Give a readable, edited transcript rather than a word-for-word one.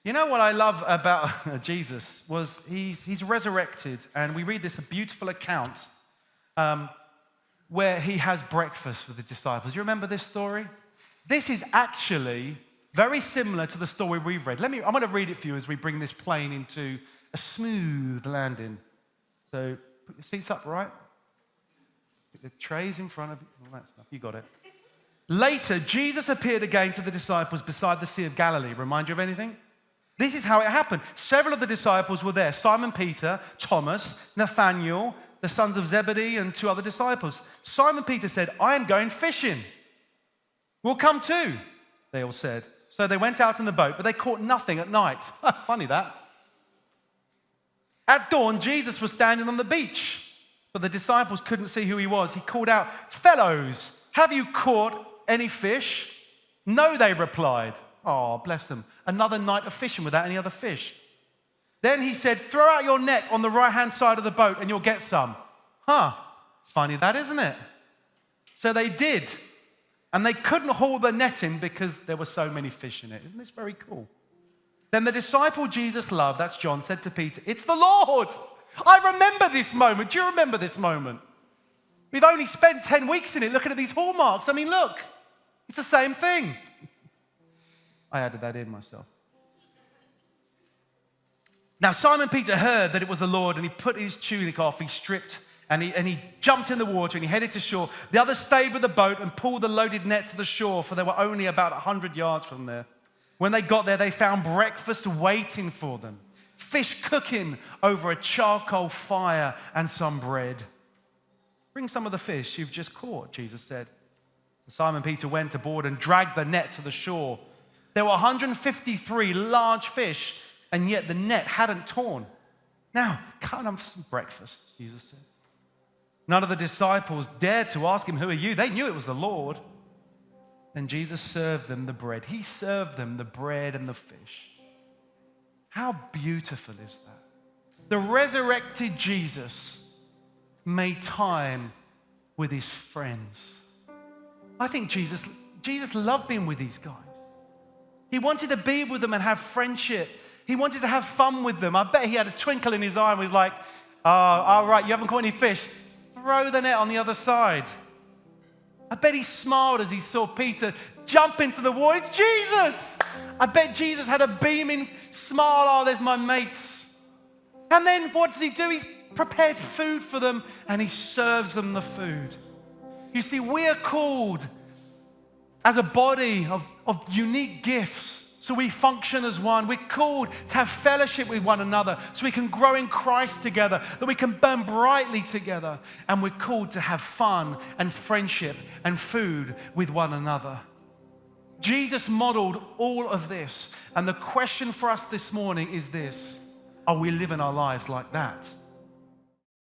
You know what I love about Jesus was he's resurrected, and we read this a beautiful account where he has breakfast with the disciples. You remember this story? This is actually very similar to the story we've read. I'm going to read it for you as we bring this plane into a smooth landing. So put your seats up, right? Put the trays in front of you, all that stuff. You got it. Later, Jesus appeared again to the disciples beside the Sea of Galilee. Remind you of anything? This is how it happened. Several of the disciples were there. Simon Peter, Thomas, Nathanael, the sons of Zebedee, and 2 other disciples. Simon Peter said, I am going fishing. We'll come too, they all said. So they went out in the boat, but they caught nothing at night. Funny that. At dawn, Jesus was standing on the beach, but the disciples couldn't see who he was. He called out, fellows, have you caught any fish? No, they replied. Oh, bless them. Another night of fishing without any other fish. Then he said, throw out your net on the right-hand side of the boat and you'll get some. Funny that, isn't it? So they did. And they couldn't haul the net in because there were so many fish in it. Isn't this very cool? Then the disciple Jesus loved, that's John, said to Peter, it's the Lord. I remember this moment. Do you remember this moment? We've only spent 10 weeks in it looking at these hallmarks. I mean, look, it's the same thing. I added that in myself. Now, Simon Peter heard that it was the Lord, and he put his tunic off, he stripped, and he jumped in the water, and he headed to shore. The others stayed with the boat and pulled the loaded net to the shore, for they were only about 100 yards from there. When they got there, they found breakfast waiting for them. Fish cooking over a charcoal fire and some bread. Bring some of the fish you've just caught, Jesus said. Simon Peter went aboard and dragged the net to the shore. There were 153 large fish, and yet the net hadn't torn. Now, cut them some breakfast, Jesus said. None of the disciples dared to ask him, who are you? They knew it was the Lord. Then Jesus served them the bread. He served them the bread and the fish. How beautiful is that? The resurrected Jesus made time with his friends. I think Jesus loved being with these guys. He wanted to be with them and have friendship. He wanted to have fun with them. I bet he had a twinkle in his eye and was like, all right, you haven't caught any fish. Throw the net on the other side. I bet he smiled as he saw Peter jump into the water. It's Jesus. I bet Jesus had a beaming smile. Oh, there's my mates. And then what does he do? He's prepared food for them and he serves them the food. You see, we are called as a body of unique gifts. So we function as one. We're called to have fellowship with one another so we can grow in Christ together, that we can burn brightly together. And we're called to have fun and friendship and food with one another. Jesus modeled all of this. And the question for us this morning is this: are we living our lives like that?